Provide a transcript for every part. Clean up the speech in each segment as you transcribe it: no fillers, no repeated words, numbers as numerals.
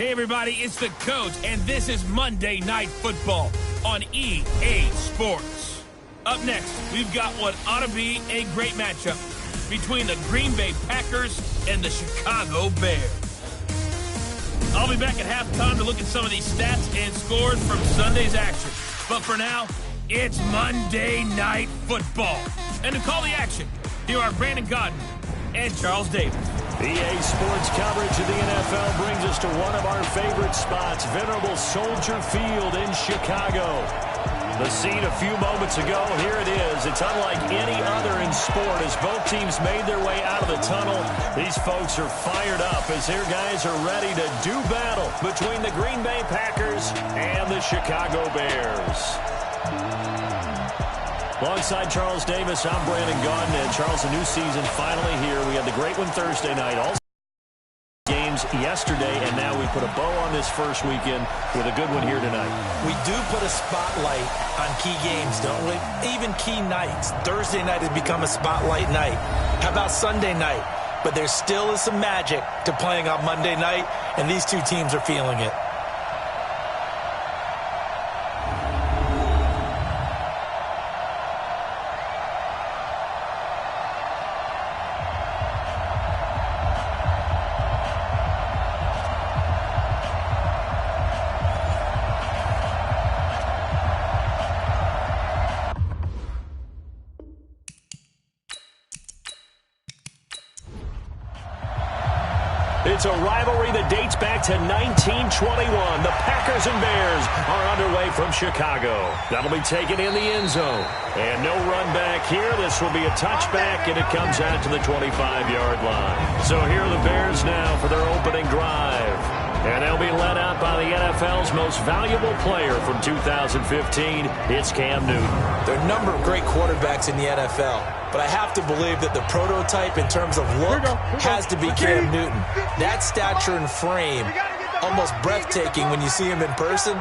Hey, everybody, it's the Coach, and this is Monday Night Football on EA Sports. Up next, we've got what ought to be a great matchup between the Green Bay Packers and the Chicago Bears. I'll be back at halftime to look at some of these stats and scores from Sunday's action. But for now, it's Monday Night Football. And to call the action, here are Brandon Gaudin and Charles Davis. EA Sports coverage of the NFL brings us to one of our favorite spots, venerable Soldier Field in Chicago. The scene a few moments ago, here it is. It's unlike any other in sport as both teams made their way out of the tunnel. These folks are fired up as their guys are ready to do battle between the Green Bay Packers and the Chicago Bears. Alongside Charles Davis, I'm Brandon Gaudin. And Charles, a new season finally here. We had the great one Thursday night. All games yesterday, and now we put a bow on this first weekend with a good one here tonight. We do put a spotlight on key games, don't we? Even key nights. Thursday night has become a spotlight night. How about Sunday night? But there still is some magic to playing on Monday night, and these two teams are feeling it. It's a rivalry that dates back to 1921. The Packers and Bears are underway from Chicago. That'll be taken in the end zone. And no run back here. This will be a touchback, and it comes out to the 25-yard line. So here are the Bears now for their opening drive. And they'll be led out by the NFL's most valuable player from 2015. It's Cam Newton. There are a number of great quarterbacks in the NFL, but I have to believe that the prototype in terms of look has to be Cam Newton. That stature and frame, almost breathtaking when you see him in person.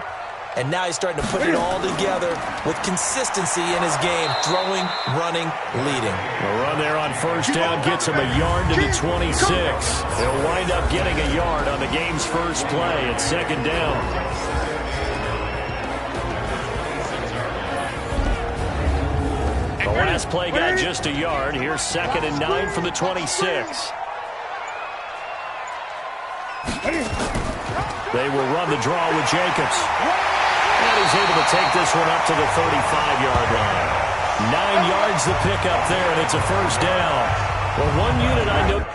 And now he's starting to put it all together with consistency in his game, throwing, running, leading. A run there on first down gets him a yard to the 26. He'll wind up getting a yard on the game's first play at second down. The last play got just a yard. Here's 2nd and 9 from the 26. They will run the draw with Jacobs. And he's able to take this one up to the 35-yard line. 9 yards the pickup there, and it's a first down. Well, one unit I know...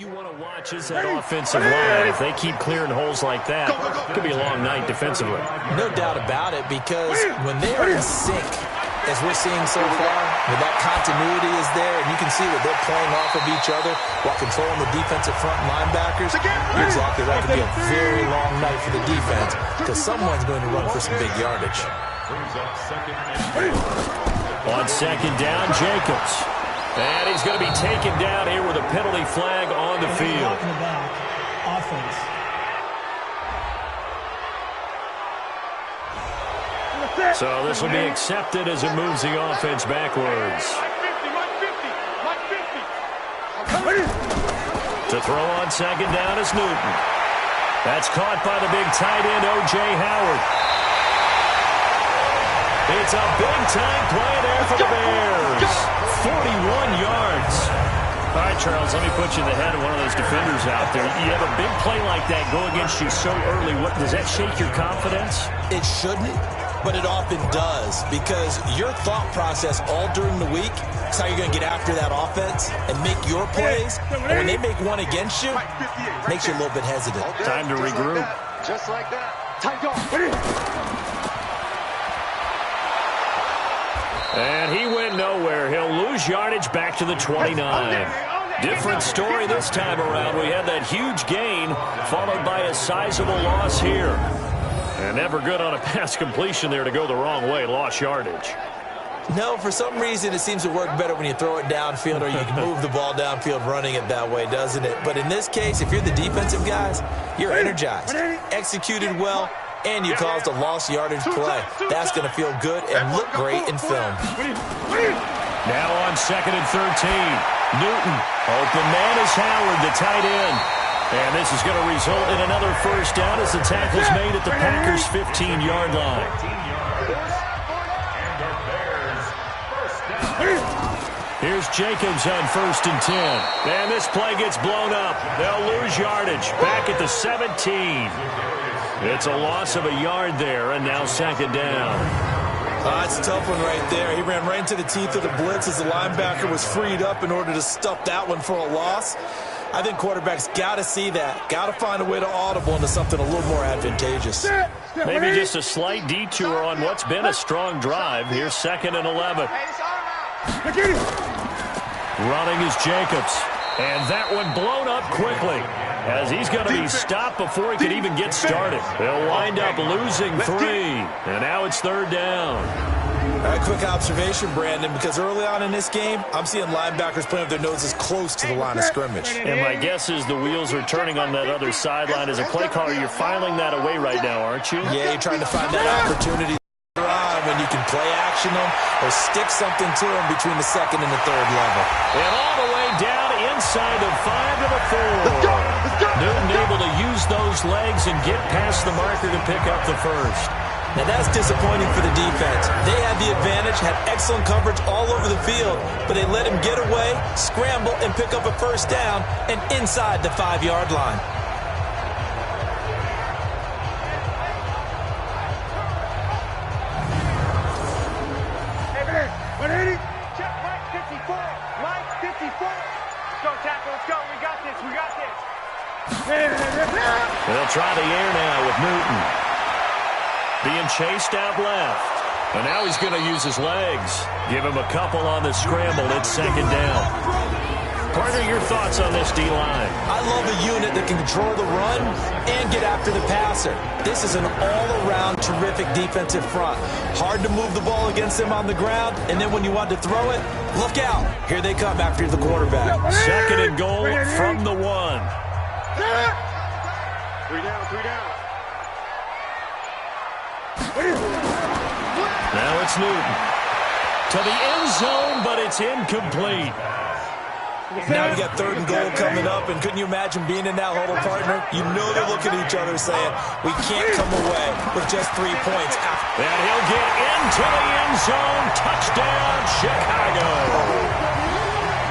you want to watch is that offensive line. If they keep clearing holes like that, it could be a long night defensively. No doubt about it, because when they are in sync, as we're seeing so far, when that continuity is there, and you can see that they're playing off of each other while controlling the defensive front linebackers, you're exactly right. It could be a very long night for the defense, because someone's going to run for some big yardage. On second down, Jacobs. And he's going to be taken down here with a penalty flag on the field. Offense. So this will be accepted as it moves the offense backwards. To throw on second down is Newton. That's caught by the big tight end, O.J. Howard. It's a big-time play there for the Bears. 41 yards. All right, Charles, let me put you in the head of one of those defenders out there. You have a big play like that go against you so early. What, does that shake your confidence? It shouldn't, but it often does, because your thought process all during the week is how you're going to get after that offense and make your plays. And when they make one against you, it makes you a little bit hesitant. Time to regroup. Just like that. Tight go. And he went nowhere. He'll lose yardage back to the 29. Different story this time around. We had that huge gain followed by a sizable loss here. And never good on a pass completion there to go the wrong way. Lost yardage. No, for some reason it seems to work better when you throw it downfield or you can move the ball downfield running it that way, doesn't it? But in this case, if you're the defensive guys, you're energized, executed well, and you caused a lost yardage play. That's going to feel good and look great in film. Now on second and 13. Newton. Open man is Howard, the tight end. And this is going to result in another first down as the tackle's made at the Packers' 15-yard line. Here's Jacobs on first and 10. And this play gets blown up. They'll lose yardage back at the 17. It's a loss of a yard there, and now second down. It's a tough one right there. He ran right into the teeth of the blitz as the linebacker was freed up in order to stuff that one for a loss. I think quarterbacks got to see that. Got to find a way to audible into something a little more advantageous. Maybe just a slight detour on what's been a strong drive. Here's second and 11. Running is Jacobs. And that one blown up quickly, as he's going to be stopped before he could even get started. They'll wind up losing 3, and now it's third down. A quick observation, Brandon, because early on in this game, I'm seeing linebackers playing with their noses close to the line of scrimmage. And my guess is the wheels are turning on that other sideline. As a play caller, you're filing that away right now, aren't you? Yeah, you're trying to find that opportunity when you can play action them or stick something to them between the second and the third level. And all the way down inside the 5 to the 4. Newton able to use those legs and get past the marker to pick up the first. Now that's disappointing for the defense. They had the advantage, had excellent coverage all over the field, but they let him get away, scramble, and pick up a first down and inside the 5-yard line. They'll try the air now with Newton. Being chased out left. And now he's going to use his legs. Give him a couple on the scramble. It's second down. Partner, your thoughts on this D-line? I love a unit that can control the run and get after the passer. This is an all-around terrific defensive front. Hard to move the ball against them on the ground, and then when you want to throw it, look out. Here they come after the quarterback. Second and goal from the 1. 3 down, 3 down. Now it's Newton. To the end zone, but it's incomplete. Now you got third and goal coming up, and couldn't you imagine being in that huddle, partner? You know they're looking at each other saying, we can't come away with just 3 points. And he'll get into the end zone. Touchdown, Chicago.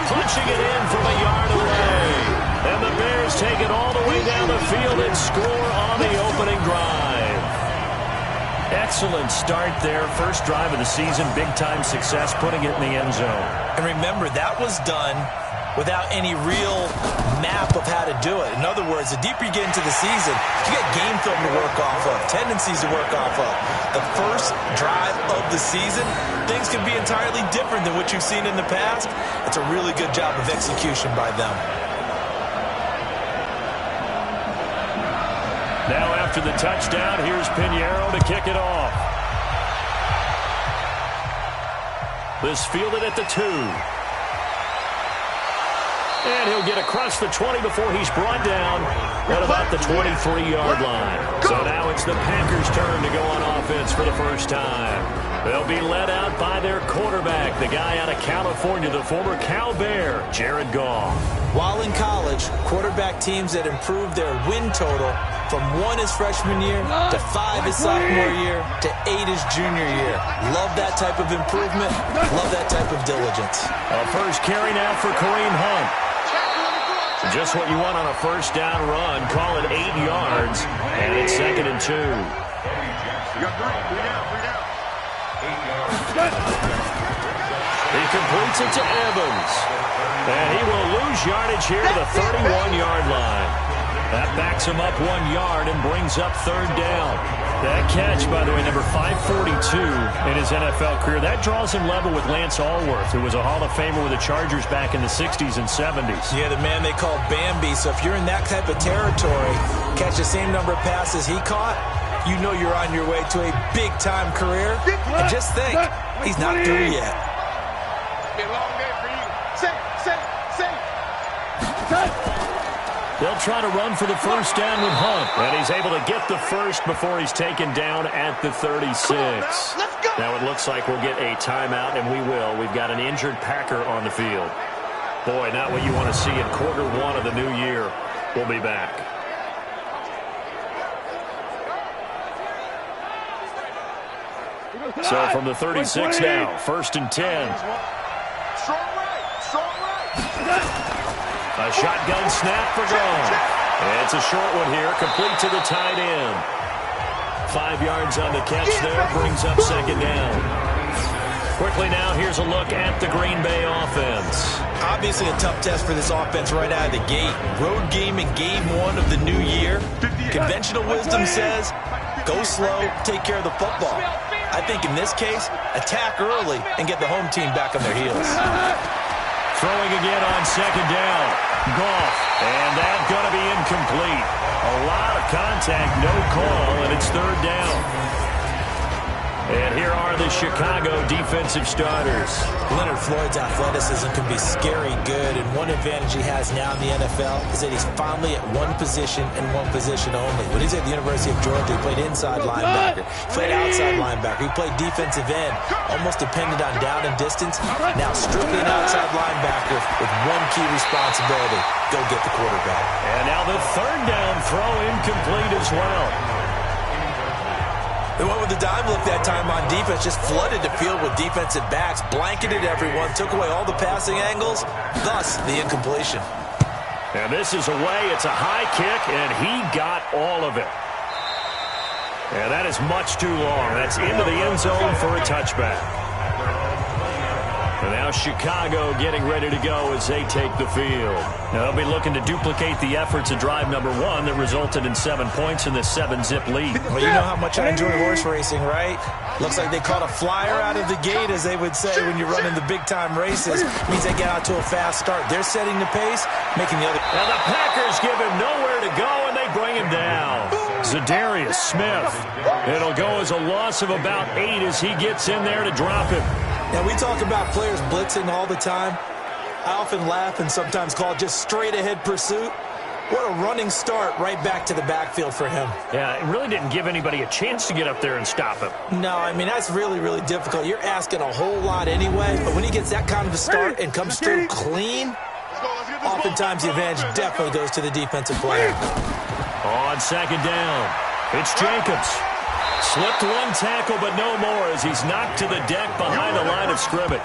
Punching it in from a yard away. And the Bears take it all the way down the field and score on the opening drive. Excellent start there. First drive of the season. Big-time success, putting it in the end zone. And remember, that was done without any real map of how to do it. In other words, the deeper you get into the season, you get game film to work off of, tendencies to work off of. The first drive of the season, things can be entirely different than what you've seen in the past. It's a really good job of execution by them. Now after the touchdown, here's Pinheiro to kick it off. This fielded at the 2. And he'll get across the 20 before he's brought down at about the 23-yard line. So now it's the Packers' turn to go on offense for the first time. They'll be led out by their quarterback, the guy out of California, the former Cal Bear, Jared Goff. While in college, quarterback teams that improved their win total from 1 his freshman year to 5 his sophomore year to 8 his junior year. Love that type of improvement. Love that type of diligence. A first carry now for Kareem Hunt. Just what you want on a first down run. Call it 8 yards, and it's 2nd and 2. He completes it to Evans. And he will lose yardage here to the 31-yard line. That backs him up 1 yard and brings up 3rd down. That catch, by the way, number 542 in his NFL career, that draws him level with Lance Allworth, who was a Hall of Famer with the Chargers back in the 60s and 70s. Yeah, the man they called Bambi. So if you're in that type of territory, catch the same number of passes he caught, you know you're on your way to a big-time career. And just think, he's not through yet. Be a long day for you. Say. They'll try to run for the first down with Hunt. And he's able to get the first before he's taken down at the 36. Now it looks like we'll get a timeout, and we will. We've got an injured Packer on the field. Boy, not what you want to see in quarter 1 of the new year. We'll be back. So from the 36 now, 1st and 10. Strong right. A shotgun snap for Goff. It's a short one here, complete to the tight end. 5 yards on the catch there, brings up 2nd down. Quickly now, here's a look at the Green Bay offense. Obviously a tough test for this offense right out of the gate. Road game in game 1 of the new year. Conventional wisdom says, go slow, take care of the football. I think in this case, attack early and get the home team back on their heels. Throwing again on 2nd down. Goff. And that's going to be incomplete. A lot of contact, no call, and it's 3rd down. And here are the Chicago defensive starters. Leonard Floyd's athleticism can be scary good, and one advantage he has now in the NFL is that he's finally at one position and one position only. When he's at the University of Georgia, he played inside linebacker, played outside linebacker, he played defensive end, almost depended on down and distance. Now strictly an outside linebacker with one key responsibility: go get the quarterback. And now the 3rd down throw incomplete as well. They went with the dime look that time on defense, just flooded the field with defensive backs, blanketed everyone, took away all the passing angles, thus the incompletion. And this is away. It's a high kick, and he got all of it. And that is much too long. That's into the end zone for a touchback. And now Chicago getting ready to go as they take the field. Now they'll be looking to duplicate the efforts of drive number 1 that resulted in 7 points in this 7-zip lead. Well, you know how much I enjoy horse racing, right? Looks like they caught a flyer out of the gate, as they would say when you're running the big-time races. It means they get out to a fast start. They're setting the pace, making the other... Now the Packers give him nowhere to go, and they bring him down. Za'Darius Smith. It'll go as a loss of about 8 as he gets in there to drop him. Now, we talk about players blitzing all the time. I often laugh and sometimes call it just straight-ahead pursuit. What a running start right back to the backfield for him. Yeah, it really didn't give anybody a chance to get up there and stop him. No, I mean, that's really, really difficult. You're asking a whole lot anyway, but when he gets that kind of a start and comes through clean, oftentimes the advantage definitely goes to the defensive player. On 2nd down, it's Jacobs. Slipped one tackle, but no more as he's knocked to the deck behind the line of scrimmage.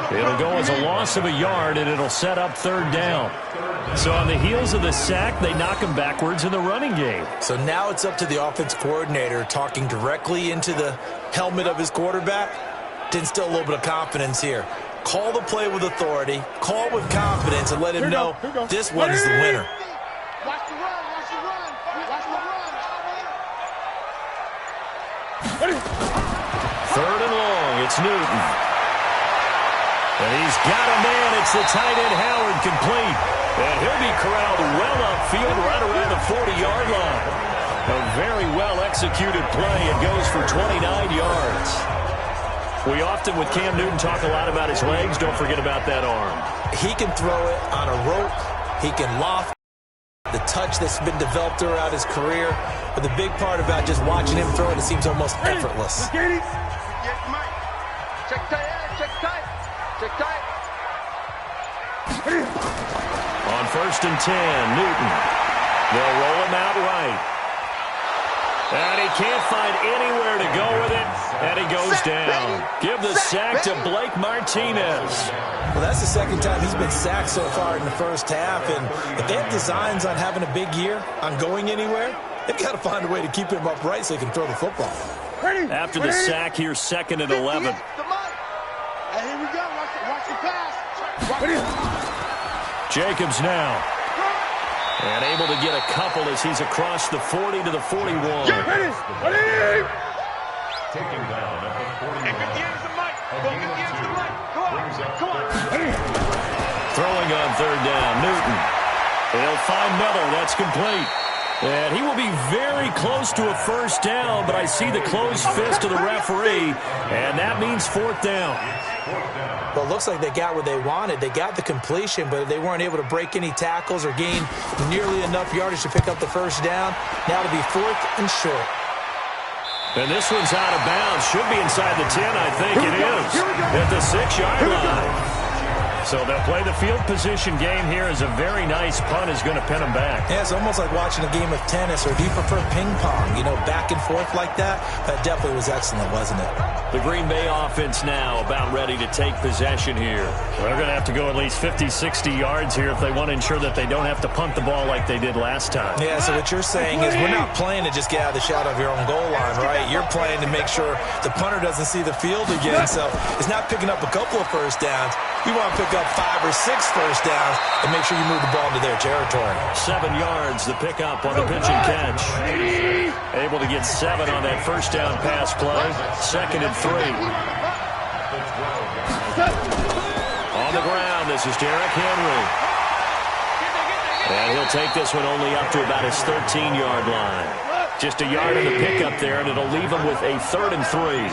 It'll go as a loss of a yard, and it'll set up 3rd down. So on the heels of the sack, they knock him backwards in the running game. So now it's up to the offense coordinator talking directly into the helmet of his quarterback to instill a little bit of confidence here. Call the play with authority, call with confidence, and let him know this one is the winner. Watch the run, watch the run, watch the run. Third and long, it's Newton. And he's got a man. It's the tight end, Howard, complete. And he'll be corralled well upfield right around the 40-yard line. A very well-executed play. It goes for 29 yards. We often, with Cam Newton, talk a lot about his legs. Don't forget about that arm. He can throw it on a rope. He can loft. The touch that's been developed throughout his career. But the big part about just watching him throw it, it seems almost effortless. Yes, Mike. Check tight, check tight. Check tight. On 1st and 10, Newton. They'll roll him out right. And he can't find anywhere to go with it. And he goes down. Give the sack to Blake Martinez. Well, that's the second time he's been sacked so far in the first half. And if they have designs on having a big year, on going anywhere, they've got to find a way to keep him upright so he can throw the football. After the sack here, 2nd and 11. Hey, here we go. Watch the pass. Jacobs now. And able to get a couple as he's across the 40 to the 41. Ready. Taking down at the 41. Come on. Throwing on 3rd down, Newton. He'll find Miller. That's complete. And he will be very close to a 1st down, but I see the closed fist of the referee, and that means 4th down. Well, it looks like they got what they wanted. They got the completion, but they weren't able to break any tackles or gain nearly enough yardage to pick up the 1st down. Now to be 4th and short. And this one's out of bounds. Should be inside the 10, I think it is. At the 6-yard line. So they'll play the field position game here as a very nice punt is going to pin them back. Yeah, it's almost like watching a game of tennis, or do you prefer ping pong? You know, back and forth like that? That definitely was excellent, wasn't it? The Green Bay offense now about ready to take possession here. They're going to have to go at least 50, 60 yards here if they want to ensure that they don't have to punt the ball like they did last time. Yeah, so what you're saying is we're not playing to just get out of the shot of your own goal line, right? You're playing to make sure the punter doesn't see the field again. So it's not picking up a couple of 1st downs. You want to pick up 5 or 6 1st downs and make sure you move the ball into their territory. 7 yards, the pickup on the pitch and catch. Able to get 7 on that 1st down pass play. 2nd and 3. On the ground, this is Derrick Henry. And he'll take this one only up to about his 13-yard line. Just a yard in the pickup there, and it'll leave him with a 3rd and 3.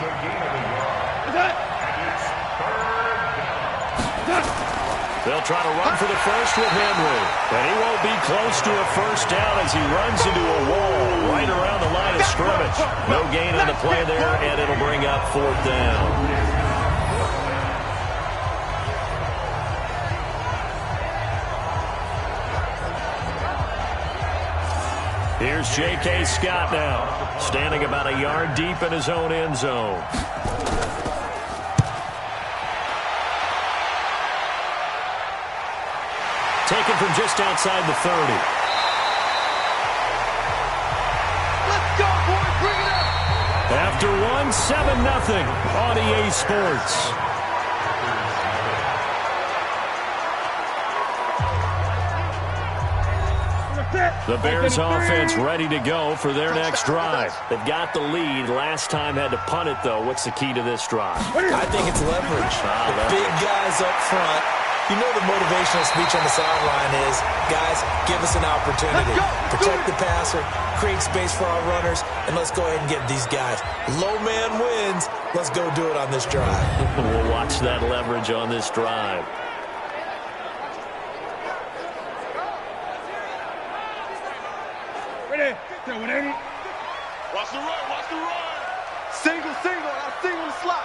They'll try to run for the 1st with Henry. And he won't be close to a 1st down as he runs into a wall right around the line of scrimmage. No gain on the play there, and it'll bring up 4th down. Here's J.K. Scott now, standing about a yard deep in his own end zone. Taken from just outside the 30. Let's go, boys. Bring it up. After one, 7-0 on EA Sports. The Bears offense ready to go for their next drive. They've got the lead. Last time had to punt it, though. What's the key to this drive? I think it's leverage. The big guys up front. You know the motivational speech on the sideline is, guys, give us an opportunity. Protect the passer, create space for our runners, and let's go ahead and get these guys. Low man wins. Let's go do it on this drive. We'll watch that leverage on this drive. Ready? Watch the run, watch the run. Single, now single the slot.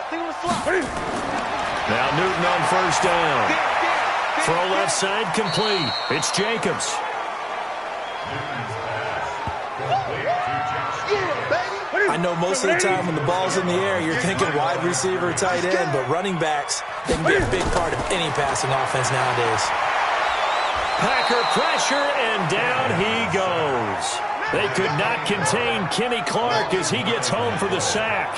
Now Newton on 1st down. Throw left side complete. It's Jacobs. I know most of the time when the ball's in the air, you're thinking wide receiver, tight end, but running backs, they can be a big part of any passing offense nowadays. Packer pressure, and down he goes. They could not contain Kenny Clark as he gets home for the sack.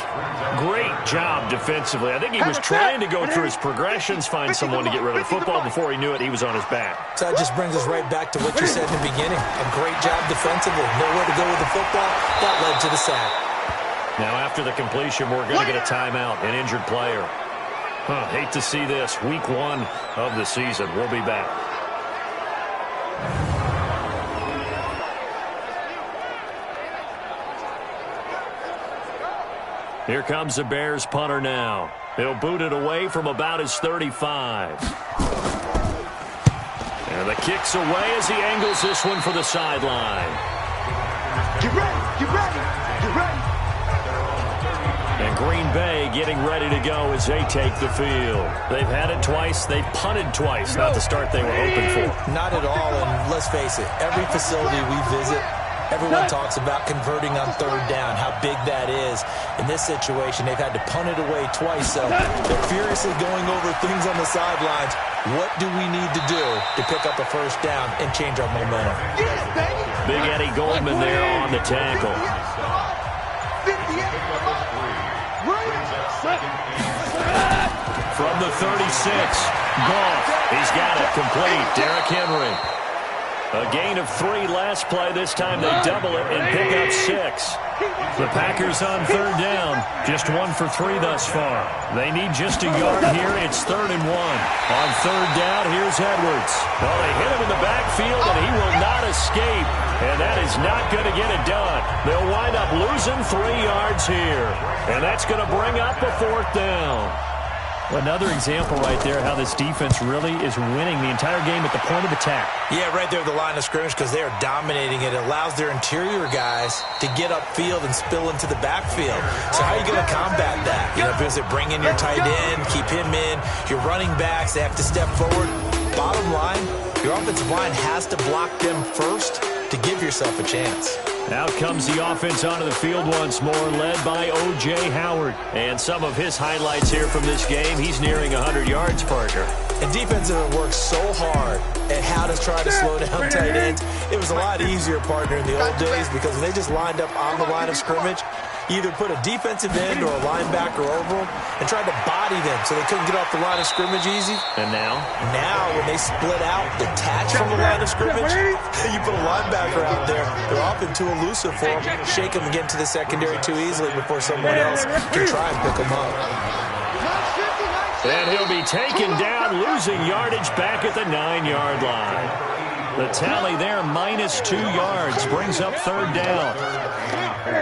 Great job defensively. I think he was trying to go through his progressions, find someone to get rid of the football. Before he knew it, he was on his back. So that just brings us right back to what you said in the beginning. A great job defensively. Nowhere to go with the football. That led to the sack. Now after the completion, we're going to get a timeout, an injured player. Hate to see this. Week 1 of the season. We'll be back. Here comes the Bears punter now. He'll boot it away from about his 35. And the kick's away as he angles this one for the sideline. Get ready, get ready, get ready. And Green Bay getting ready to go as they take the field. They've had it twice. They've punted twice. Not the start they were hoping for. Not at all, and let's face it, every facility we visit, everyone talks about converting on third down, how big that is. In this situation, they've had to punt it away twice, so they're furiously going over things on the sidelines. What do we need to do to pick up a first down and change our momentum? Big Eddie Goldman there on the tackle. From the 36, Goff. He's got it complete. Derrick Henry. A gain of 3 last play. This time they double it and pick up 6. The Packers on third down. Just 1 for 3 thus far. They need just a yard here. It's 3rd and 1. On third down, here's Edwards. Well, they hit him in the backfield, and he will not escape. And that is not going to get it done. They'll wind up losing 3 yards here. And that's going to bring up a 4th down. Another example right there how this defense really is winning the entire game at the point of attack. Yeah, right there at the line of scrimmage because they are dominating it. It allows their interior guys to get upfield and spill into the backfield. So how are you going to combat that? You know, because they bring in your tight end, keep him in. Your running backs, they have to step forward. Bottom line, your offensive line has to block them first to give yourself a chance. Out comes the offense onto the field once more, led by O.J. Howard. And some of his highlights here from this game, he's nearing 100 yards, Parker. And defensive worked so hard at how to try to slow down tight ends. It was a lot easier, partner, in the old days because when they just lined up on the line of scrimmage, either put a defensive end or a linebacker over them and tried to body them so they couldn't get off the line of scrimmage easy. And now? Now, when they split out, detach from the line of scrimmage, you put a linebacker out there, they're often too elusive for them. Shake them and get into the secondary too easily before someone else can try and pick them up. And he'll be taken down, losing yardage back at the 9-yard line. The tally there, -2 yards, brings up third down.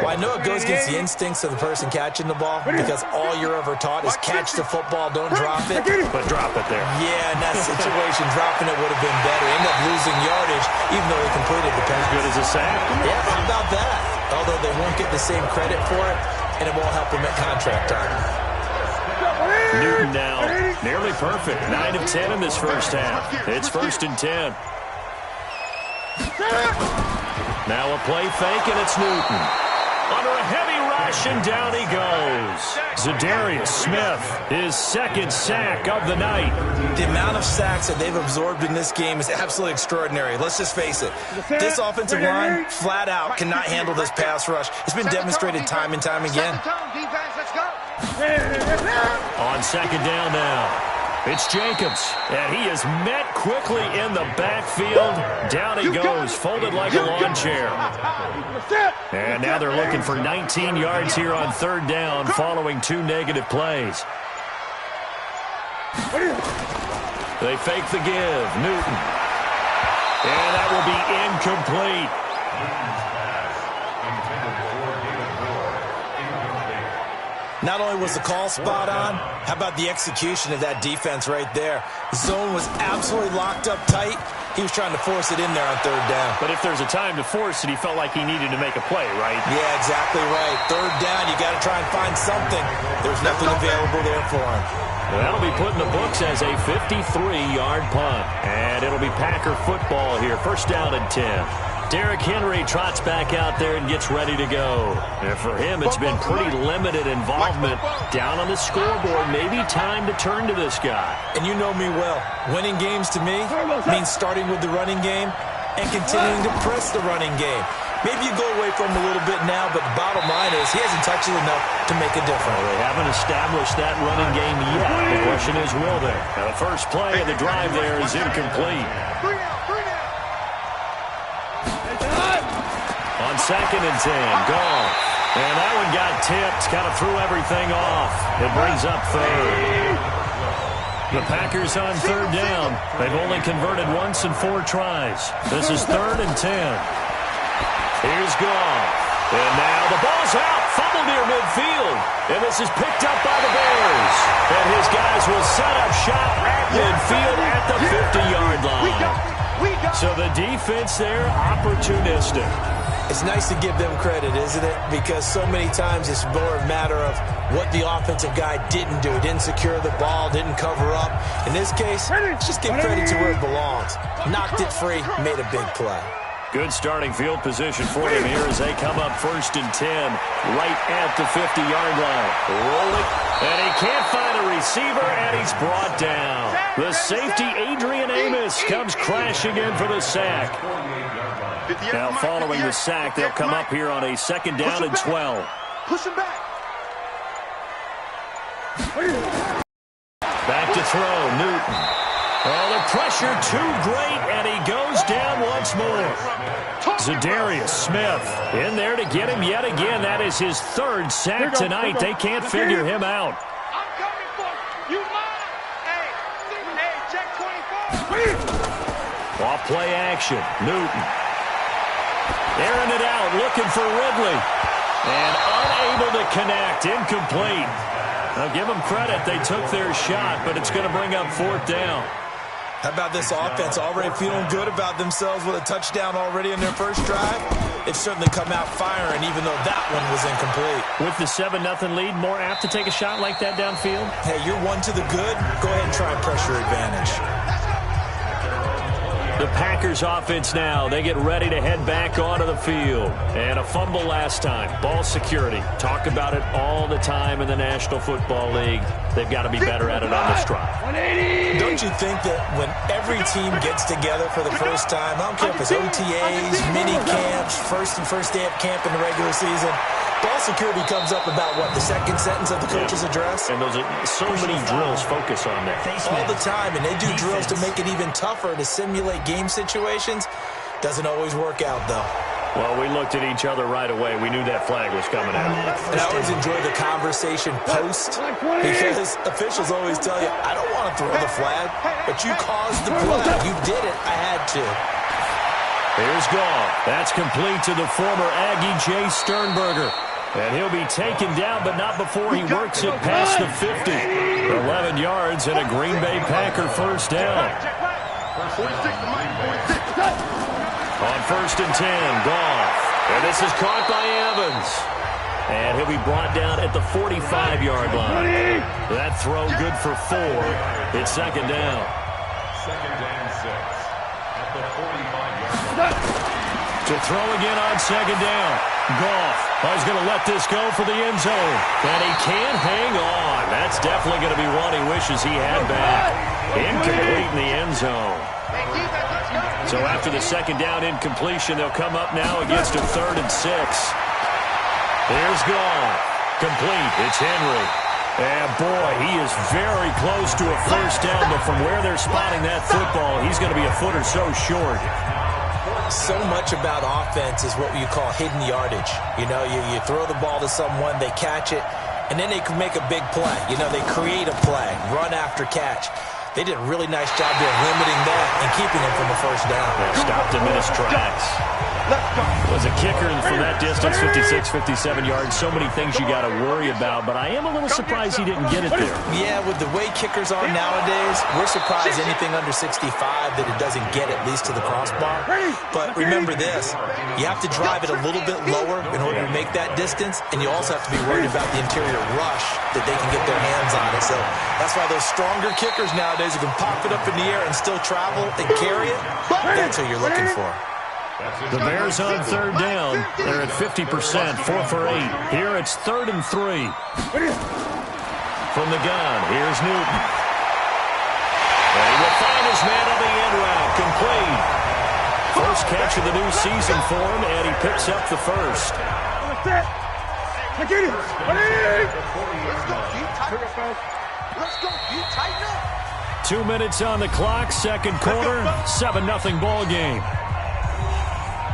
Well, I know it goes against the instincts of the person catching the ball because all you're ever taught is catch the football, don't drop it. But drop it there. Yeah, in that situation, dropping it would have been better. End up losing yardage, even though they completed the pass. As good as a sack. Yeah, how about that? Although they won't get the same credit for it, and it won't help them at contract time. Newton now, nearly perfect. 9 of 10 in this first half. It's 1st and 10. Now a play fake, and it's Newton. Under a heavy rush, and down he goes. Zadarius Smith, his 2nd sack of the night. The amount of sacks that they've absorbed in this game is absolutely extraordinary. Let's just face it. This offensive line, flat out, cannot handle this pass rush. It's been demonstrated time and time again. On 2nd down now. It's Jacobs, and he is met quickly in the backfield. Down he goes, folded like a lawn chair. And now they're looking for 19 yards here on 3rd down following 2 negative plays. They fake the give. Newton. And that will be incomplete. Not only was the call spot on, how about the execution of that defense right there? The zone was absolutely locked up tight. He was trying to force it in there on 3rd down. But if there's a time to force it, he felt like he needed to make a play, right? Yeah, exactly right. 3rd down, you got to try and find something. There's nothing available there for him. That'll be put in the books as a 53-yard punt. And it'll be Packer football here. 1st down and 10. Derrick Henry trots back out there and gets ready to go. And for him, it's been pretty limited involvement. Down on the scoreboard, maybe time to turn to this guy. And you know me well. Winning games to me means starting with the running game and continuing to press the running game. Maybe you go away from him a little bit now, but the bottom line is he hasn't touched it enough to make a difference. Well, they haven't established that running game yet. The question is, will they? Now, the first play of the drive there is incomplete. On 2nd and 10, Goff. And that one got tipped, kind of threw everything off. It brings up 3rd. The Packers on 3rd down. They've only converted once in 4 tries. This is 3rd and 10. Here's Goff. And now the ball's out. Fumble near midfield. And this is picked up by the Bears. And his guys will set up shop at midfield at the 50-yard line. So the defense there, opportunistic. It's nice to give them credit, isn't it? Because so many times it's more a matter of what the offensive guy didn't do. Didn't secure the ball, didn't cover up. In this case, just give credit to where it belongs. Knocked it free, made a big play. Good starting field position for them here as they come up 1st and 10, right at the 50-yard line. Rolling, and he can't find a receiver, and he's brought down. The safety, Adrian Amos, comes crashing in for the sack. Now, following the sack, they'll come up here on a 2nd down and 12. Push him back. Back to throw, Newton. Oh, the pressure too great, and he goes down once more. Za'Darius Smith in there to get him yet again. That is his 3rd sack tonight. They can't figure him out. I'm coming for you. Mine. Hey, check 24. Off play action, Newton. Airing it out, looking for Ridley. And unable to connect, incomplete. Now give them credit, they took their shot, but it's going to bring up 4th down. How about this offense already feeling good about themselves with a touchdown already in their first drive? They've certainly come out firing, even though that one was incomplete. With the 7-0 lead, more apt to take a shot like that downfield? Hey, you're one to the good. Go ahead and try and press your advantage. The Packers offense now, they get ready to head back onto the field. And a fumble last time. Ball security. Talk about it all the time in the National Football League. They've got to be better at it on this drive. Don't you think that when every team gets together for the first time, I don't care if it's OTAs, mini camps, first day of camp in the regular season, ball security comes up about, what, the 2nd sentence of the coach's address? And those are so many drills focus on that. All the time, and they do drills to make it even tougher to simulate game situations. Doesn't always work out, though. Well, we looked at each other right away. We knew that flag was coming out. And I always enjoy the conversation post, because officials always tell you, I don't want to throw the flag, but you caused the play. You did it. I had to. Here's Goff. That's complete to the former Aggie Jay Sternberger. And he'll be taken down, but not before he works it past the 50. 11 yards and a Green Bay Packer 1st down. On 1st and 10, Goff. And this is caught by Evans. And he'll be brought down at the 45-yard line. That throw good for 4. It's 2nd down. 2nd and 6 at the 45-yard line. To throw again on 2nd down. Goff is going to let this go for the end zone. And he can't hang on. That's definitely going to be one he wishes he had back. Incomplete in the end zone. So after the 2nd down incompletion, they'll come up now against a 3rd and 6. Here's Goff. Complete. It's Henry. And boy, he is very close to a 1st down, but from where they're spotting that football, he's going to be a foot or so short. So much about offense is what you call hidden yardage. You know, you throw the ball to someone, they catch it, and then they can make a big play. You know, they create a play, run after catch. They did a really nice job there limiting that and keeping him from the 1st down. Stopped him in his tracks. Was a kicker from that distance, 56, 57 yards. So many things you got to worry about, but I am a little surprised he didn't get it there. Yeah, with the way kickers are nowadays, we're surprised anything under 65 that it doesn't get at least to the crossbar. But remember this, you have to drive it a little bit lower in order to make that distance, and you also have to be worried about the interior rush that they can get their hands on it. So that's why those stronger kickers nowadays who can pop it up in the air and still travel and carry it, that's what you're looking for. The Bears on third down. They're at 50%, 4 for 8. Here it's 3rd and 3. From the gun, here's Newton. And he will find his man on the end route, complete. First catch of the new season for him, and he picks up the first. Let's go. You tighten up. 2 minutes on the clock, second quarter, 7-0 ball game.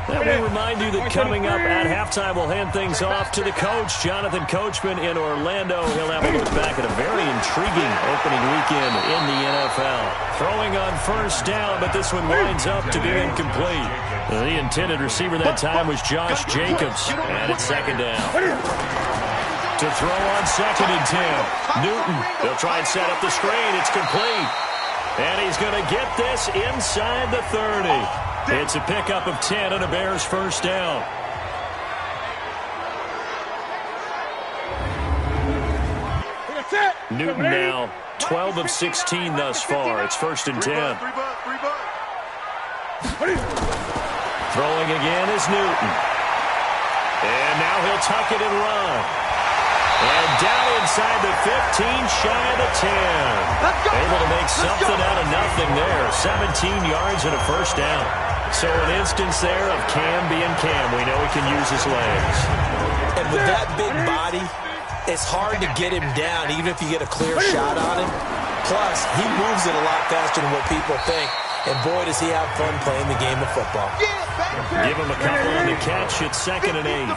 And we remind you that coming up at halftime, we'll hand things off to the coach, Jonathan Coachman in Orlando. He'll have a look back at a very intriguing opening weekend in the NFL. Throwing on first down, but this one winds up to be incomplete. The intended receiver that time was Josh Jacobs, and it's second down. To throw on 2nd and 10. Newton, they'll try and set up the screen. It's complete. And he's going to get this inside the 30. It's a pickup of 10 and a Bears first down. Newton now 12 of 16 thus far. It's 1st and 10. Throwing again is Newton. And now he'll tuck it and run. And down inside the 15, shy of the 10. Able to make something out of nothing there. 17 yards and a first down. So an instance there of Cam being Cam. We know he can use his legs. And with that big body, it's hard to get him down, even if you get a clear shot on him. Plus, he moves it a lot faster than what people think. And boy, does he have fun playing the game of football. Give him a couple on the catch. It's 2nd and 8.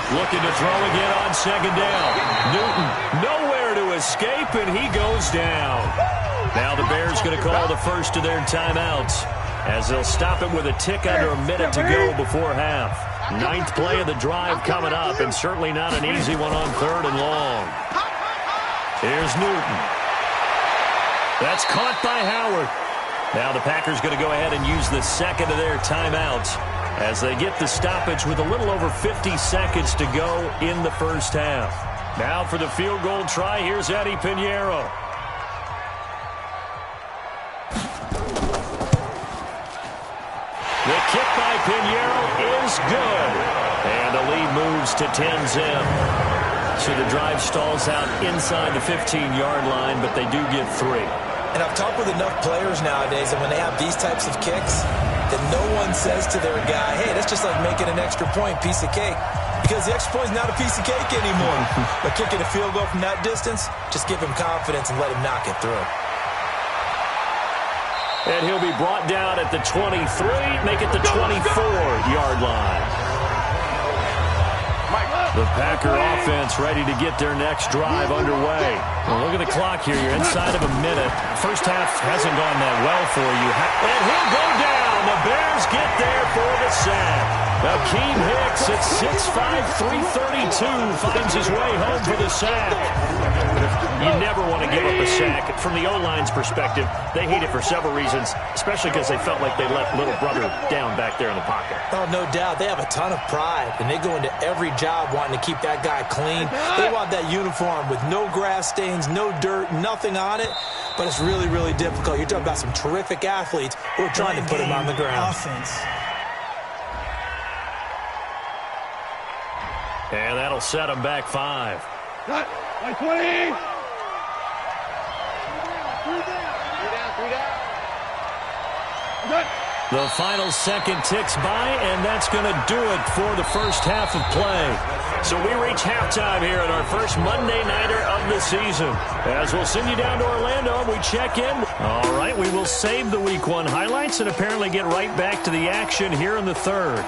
Looking to throw again on 2nd down. Newton nowhere to escape, and he goes down. Now the Bears going to call the first of their timeouts as they'll stop it with a tick under a minute to go before half. 9th play of the drive coming up, and certainly not an easy one on 3rd and long. Here's Newton. That's caught by Howard. Now the Packers going to go ahead and use the second of their timeouts as they get the stoppage with a little over 50 seconds to go in the first half. Now for the field goal try, here's Eddie Pinheiro. The kick by Pinheiro is good. And the lead moves to 10-zip. So the drive stalls out inside the 15-yard line, but they do get 3. And I've talked with enough players nowadays that when they have these types of kicks, that no one says to their guy, hey, that's just like making an extra point, piece of cake. Because the extra point is not a piece of cake anymore. But kicking a field goal from that distance, just give him confidence and let him knock it through. And he'll be brought down at the 23, make it the 24-yard line. The Packer offense ready to get their next drive underway. Well, look at the clock here. You're inside of a minute. First half hasn't gone that well for you. And he'll go down. The Bears get there for the sack. Akeem Hicks at 6'5", 332 finds his way home for the sack. You never want to give up a sack. From the O-line's perspective, they hate it for several reasons, especially because they felt like they let little brother down back there in the pocket. Oh, no doubt. They have a ton of pride, and they go into every job wanting to keep that guy clean. They want that uniform with no grass stains, no dirt, nothing on it. But it's really, really difficult. You're talking about some terrific athletes who are trying to put him on the ground. Offense. And that'll set him back 5. Like 20. 3 down. The final second ticks by, and that's going to do it for the first half of play. So we reach halftime here at our first Monday Nighter of the season. As we'll send you down to Orlando and we check in. All right, we will save the Week 1 highlights and apparently get right back to the action here in the third.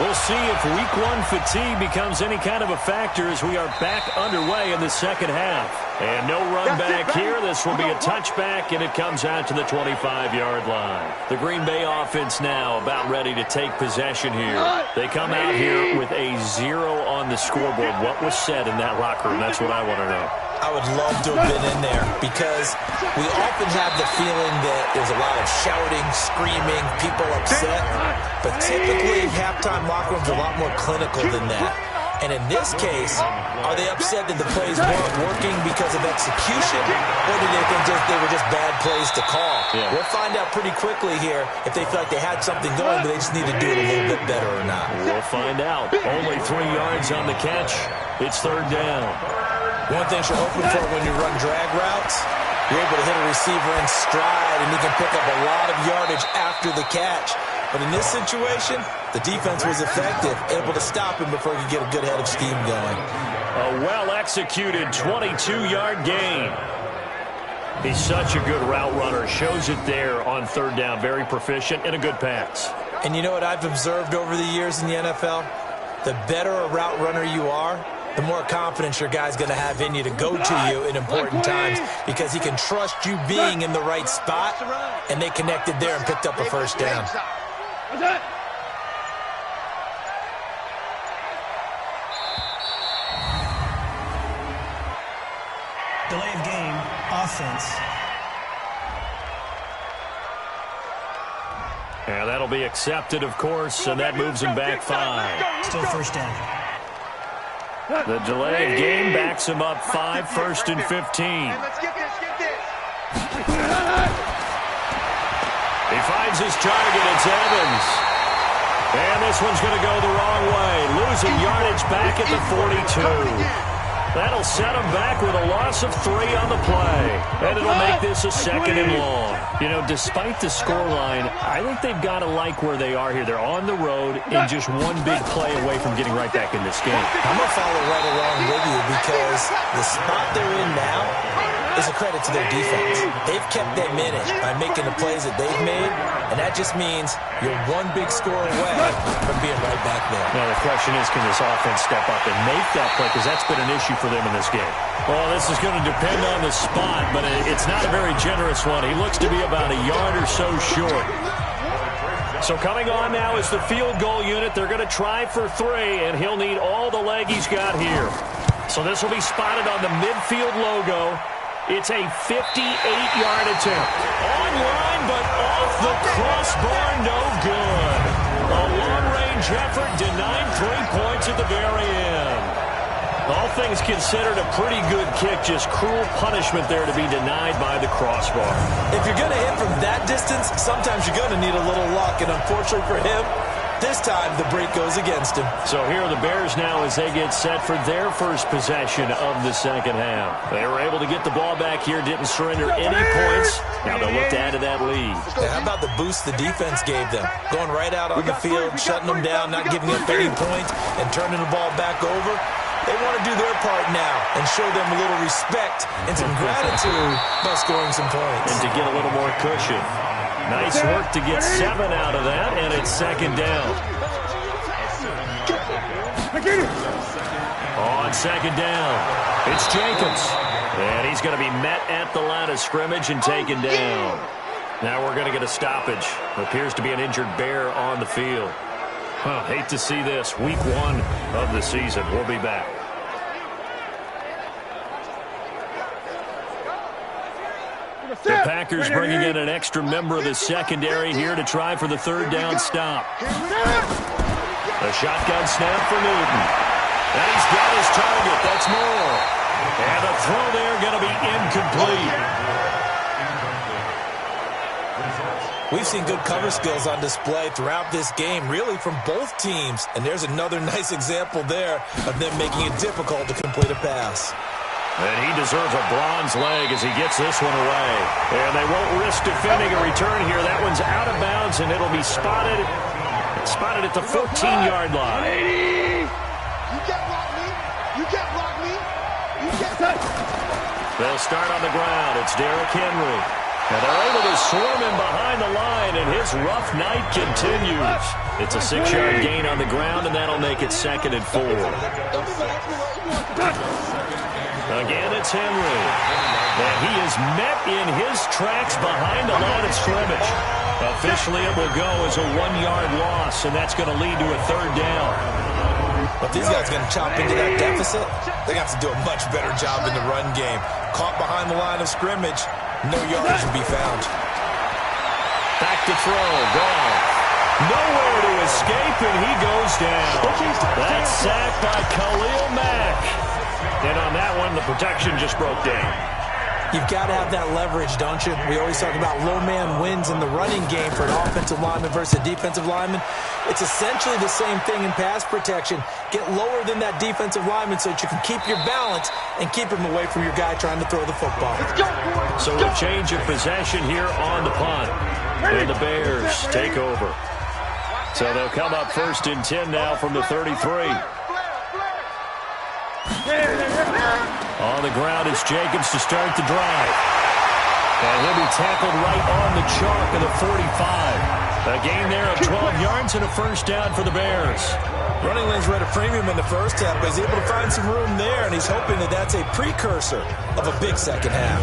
We'll see if Week 1 fatigue becomes any kind of a factor as we are back underway in the second half. And no run back here. This will be a touchback, and it comes out to the 25-yard line. The Green Bay offense now about ready to take possession here. They come out here with a 0 on the scoreboard. What was said in that locker room? That's what I want to know. I would love to have been in there because we often have the feeling that there's a lot of shouting, screaming, people upset. But typically, halftime locker rooms are a lot more clinical than that. And in this case, are they upset that the plays weren't working because of execution, or do they think they were just bad plays to call? Yeah. We'll find out pretty quickly here if they feel like they had something going, but they just need to do it a little bit better or not. We'll find out. Only 3 yards on the catch. It's third down. One thing you're hoping for when you run drag routes, you're able to hit a receiver in stride, and he can pick up a lot of yardage after the catch. But in this situation, the defense was effective, able to stop him before he could get a good head of steam going. A well-executed 22-yard gain. He's such a good route runner. Shows it there on third down. Very proficient and a good pass. And you know what I've observed over the years in the NFL? The better a route runner you are, the more confidence your guy's going to have in you to go to you in important times, because he can trust you being in the right spot, and they connected there and picked up a first down. Delay of game, offense. And that'll be accepted, of course, and that moves him back 5. Still first down. The delay of game backs him up 5, first and 15. Let's get this, get this. He finds his target. It's Evans. And this one's going to go the wrong way. Losing yardage back at the 42. That'll set him back with a loss of 3 on the play. And it'll make this a second and long. You know, despite the scoreline, I think they've got to like where they are here. They're on the road and just one big play away from getting right back in this game. I'm going to follow right along with you, because the spot they're in now is a credit to their defense. They've kept them in it by making the plays that they've made, and that just means you're one big score away from being right back there. Now, the question is, can this offense step up and make that play? Because that's been an issue for them in this game. Well, this is going to depend on the spot, but it's not a very generous one. He looks to be about a yard or so short. So coming on now is the field goal unit. They're going to try for 3, and he'll need all the leg he's got here. So this will be spotted on the midfield logo. It's a 58-yard attempt. Online, but off the crossbar, no good. A long-range effort denied 3 points at the very end. All things considered, a pretty good kick. Just cruel punishment there to be denied by the crossbar. If you're going to hit from that distance, sometimes you're going to need a little luck, and unfortunately for him, this time the break goes against him. So here are the Bears now as they get set for their first possession of the second half. They were able to get the ball back here, didn't surrender any points. Now they'll look to add to that lead. How about the boost the defense gave them? Going right out on the field, shutting them down, not giving up any points, and turning the ball back over. They want to do their part now and show them a little respect and some gratitude by scoring some points. And to get a little more cushion. Nice work to get 7 out of that, and it's second down. On second down, it's Jacobs. And he's going to be met at the line of scrimmage and taken down. Now we're going to get a stoppage. Appears to be an injured Bear on the field. Hate to see this. Week 1 of the season. We'll be back. The Packers bringing in an extra member of the secondary here to try for the third down stop. A shotgun snap for Newton. And he's got his target. That's Moore. And the throw there going to be incomplete. We've seen good cover skills on display throughout this game, really from both teams. And there's another nice example there of them making it difficult to complete a pass. And he deserves a bronze leg as he gets this one away. And they won't risk defending a return here. That one's out of bounds, and it'll be spotted at the 14-yard line. You can't block me. You can't block me. You can't. They'll start on the ground. It's Derrick Henry. And they're able to swarm him behind the line, and his rough night continues. It's a 6-yard gain on the ground, and that'll make it second and 4. Again, it's Henry. And he is met in his tracks behind the line of scrimmage. Officially, it will go as a 1-yard loss, and that's going to lead to a third down. But these guys are going to chop into that deficit. They have to do a much better job in the run game. Caught behind the line of scrimmage, no yardage to be found. Back to throw, Goff. Nowhere to escape, and he goes down. That's sacked by Khalil Mack. And on that one, the protection just broke down. You've got to have that leverage, don't you? We always talk about low man wins in the running game for an offensive lineman versus a defensive lineman. It's essentially the same thing in pass protection. Get lower than that defensive lineman so that you can keep your balance and keep him away from your guy trying to throw the football. So a change of possession here on the punt. And the Bears take over. So they'll come up 1st and 10 now from the 33. On the ground, it's Jacobs to start the drive. And he'll be tackled right on the chalk of the 45. A gain there of 12 yards and a first down for the Bears. Running lanes were at a premium in the first half, but he's able to find some room there, and he's hoping that that's a precursor of a big second half.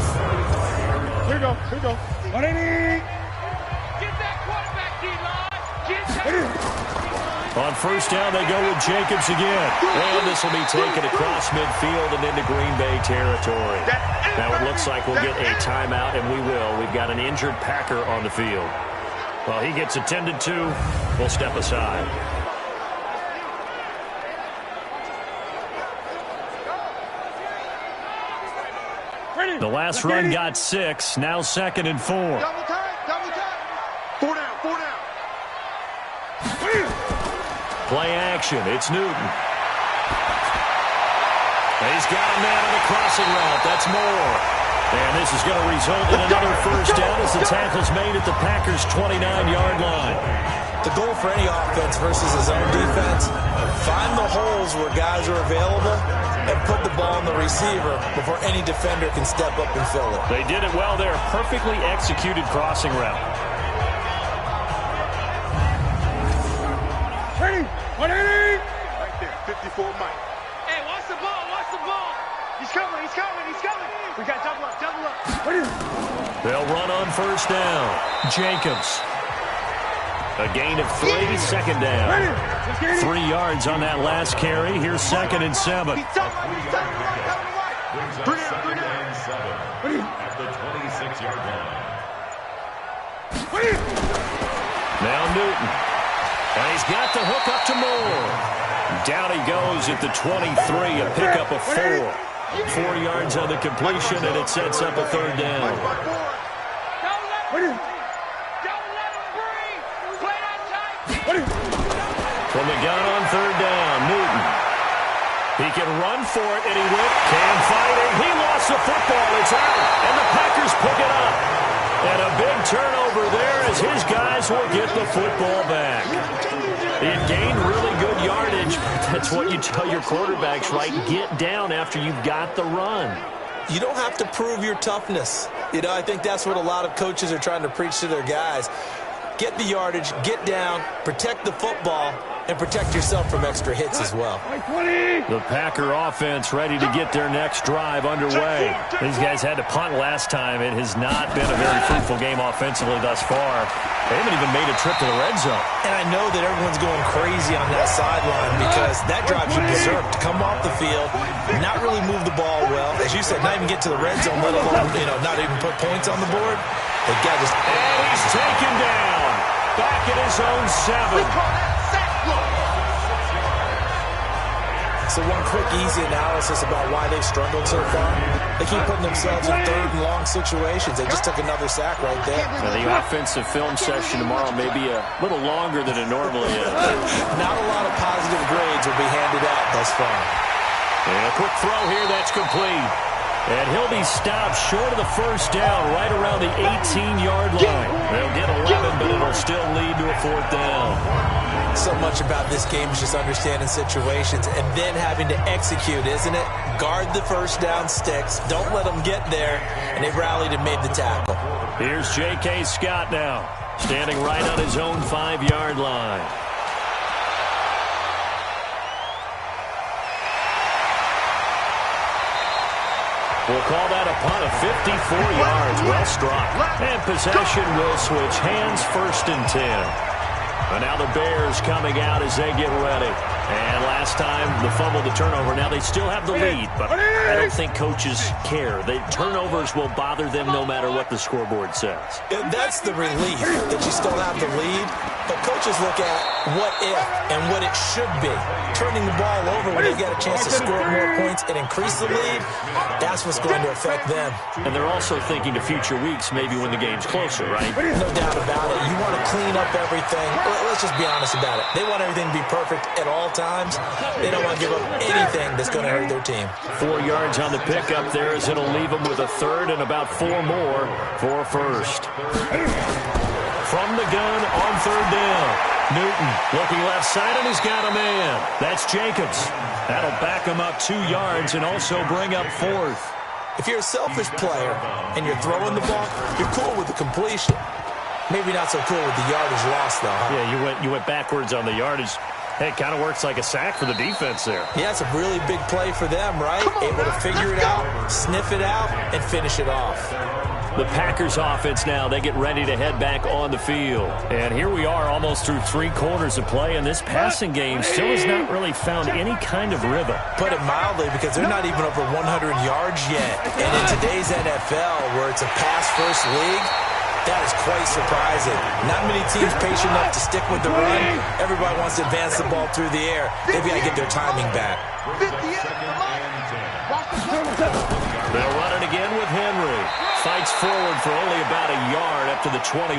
Here we go. 180. Get that quarterback, D-line. Get that. On first down, they go with Jacobs again. And this will be taken across midfield and into Green Bay territory. Now it looks like we'll get a timeout, and we will. We've got an injured Packer on the field. While he gets attended to, we'll step aside. The last run got 6. Now 2nd and 4. Double time. 4 down. Play action. It's Newton. He's got a man on the crossing route. That's Moore. And this is going to result in another first down as the tackle's made at the Packers' 29-yard line. The goal for any offense versus his own defense, find the holes where guys are available and put the ball on the receiver before any defender can step up and fill it. They did it well there. Perfectly executed crossing route. 180. Right there, 54 Mike. Hey, watch the ball. He's coming. We got double up. They'll run on first down. Jacobs. A gain of 3, 2nd down. 3 yards on that last carry. Here's 2nd and 7. He's coming right. 3 down. At the 26-yard line. Now Newton. And he's got the hook up to Moore. Down he goes at the 23, a pickup of 4. 4 yards on the completion, and it sets up a 3rd down. From the gun on 3rd down, Newton. He can run for it, and he can fight it. He lost the football. It's out, and the Packers pick it up. And a big turnover there as his guys will get the football back. It gained really good yardage. That's what you tell your quarterbacks, right? Get down after you've got the run. You don't have to prove your toughness. I think that's what a lot of coaches are trying to preach to their guys. Get the yardage, get down, protect the football, and protect yourself from extra hits as well. The Packer offense ready to get their next drive underway. These guys had to punt last time. It has not been a very fruitful game offensively thus far. They haven't even made a trip to the red zone. And I know that everyone's going crazy on that sideline because that drive should deserve to come off the field, not really move the ball well. As you said, not even get to the red zone, let alone, not even put points on the board. They got just... And he's taken down. Back at his own 7. So one quick, easy analysis about why they've struggled so far. They keep putting themselves in 3rd and long situations. They just took another sack right there. Now the offensive film session tomorrow may be a little longer than it normally is. Not a lot of positive grades will be handed out thus far. And a quick throw here, that's complete. And he'll be stopped short of the first down right around the 18-yard line. They'll get 11, but it'll still lead to a 4th down. So much about this game is just understanding situations and then having to execute, isn't it? Guard the first down sticks. Don't let them get there. And they rallied and made the tackle. Here's J.K. Scott now, standing right on his own 5-yard line. We'll call that a punt of 54 yards. Well struck. And possession will switch hands, 1st and 10. And now the Bears coming out as they get ready. And last time, the fumble, the turnover. Now they still have the lead, but I don't think coaches care. The turnovers will bother them no matter what the scoreboard says. That's the relief that you still have the lead, but coaches look at what if and what it should be. Turning the ball over when they get a chance to score more points and increase the lead, that's what's going to affect them. And they're also thinking to future weeks, maybe when the game's closer, right? No doubt about it. You want to clean up everything. Let's just be honest about it. They want everything to be perfect at all times. They don't want to give up anything that's going to hurt their team. 4 yards on the pickup there as it'll leave them with a third and about 4 more for a first. From the gun on third down. Newton looking left side, and he's got a man. That's Jacobs. That'll back him up 2 yards and also bring up fourth. If you're a selfish player and you're throwing the ball, you're cool with the completion. Maybe not so cool with the yardage loss, though. Huh? Yeah, you went backwards on the yardage. Hey, it kind of works like a sack for the defense there. Yeah, it's a really big play for them, right? Able to figure it out, sniff it out, and finish it off. The Packers offense now, they get ready to head back on the field. And here we are almost through 3 quarters of play, and this passing game still has not really found any kind of rhythm. Put it mildly, because they're not even over 100 yards yet. And in today's NFL, where it's a pass-first league, that is quite surprising. Not many teams patient enough to stick with the run. Everybody wants to advance the ball through the air. They've got to get their timing back. They'll run it again with Henry. Fights forward for only about a yard up to the 21.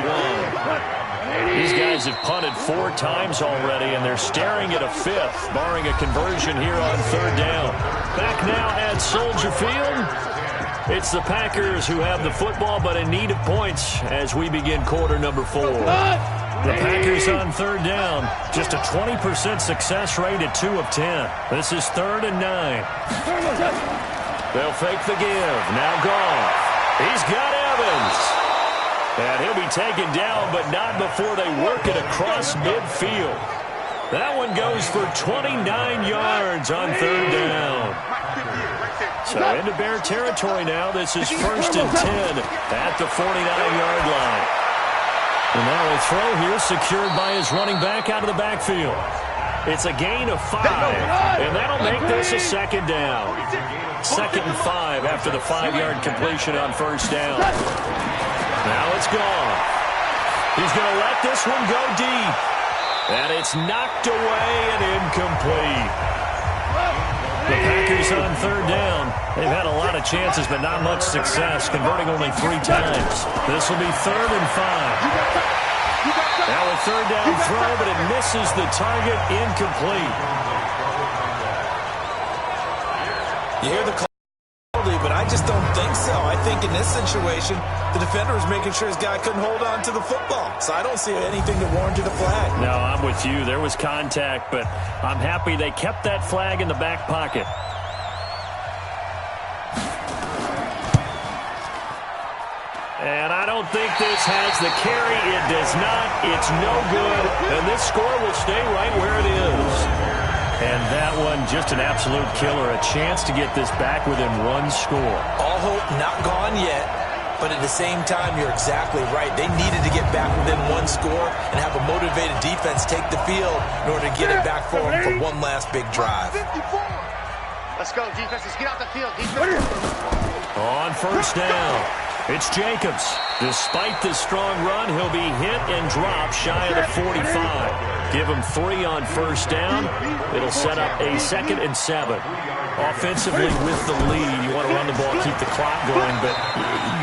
These guys have punted 4 times already, and they're staring at a 5th, barring a conversion here on third down. Back now at Soldier Field. It's the Packers who have the football, but in need of points as we begin quarter number 4. The Packers on third down. Just a 20% success rate at 2 of 10. This is 3rd and 9. They'll fake the give. Now Goff. He's got Evans. And he'll be taken down, but not before they work it across midfield. That one goes for 29 yards on third down. So into Bear territory now. This is 1st and 10 at the 49-yard line. And now a throw here secured by his running back out of the backfield. It's a gain of 5, and that'll make this a 2nd down. 2nd and 5 after the 5-yard completion on first down. Now it's gone. He's going to let this one go deep. And it's knocked away and incomplete. The Packers on third down. They've had a lot of chances, but not much success, converting only 3 times. This will be 3rd and 5. Now a third down throw, but it misses the target, incomplete. You hear the call, but I just don't think so. I think in this situation, the defender was making sure his guy couldn't hold on to the football. So I don't see anything that warranted a flag. No, I'm with you. There was contact, but I'm happy they kept that flag in the back pocket. And I don't think this has the carry. It does not. It's no good. And this score will stay right where it is. And that one, just an absolute killer. A chance to get this back within 1 score. All hope not gone yet. But at the same time, you're exactly right. They needed to get back within 1 score and have a motivated defense take the field in order to get it back for them for one last big drive. Let's go, defense. Let's get out the field. Defense. On first down, it's Jacobs. Despite the strong run, he'll be hit and dropped shy of the 45. Give him 3 on first down. It'll set up a 2nd and 7. Offensively with the lead, you want to run the ball, keep the clock going, but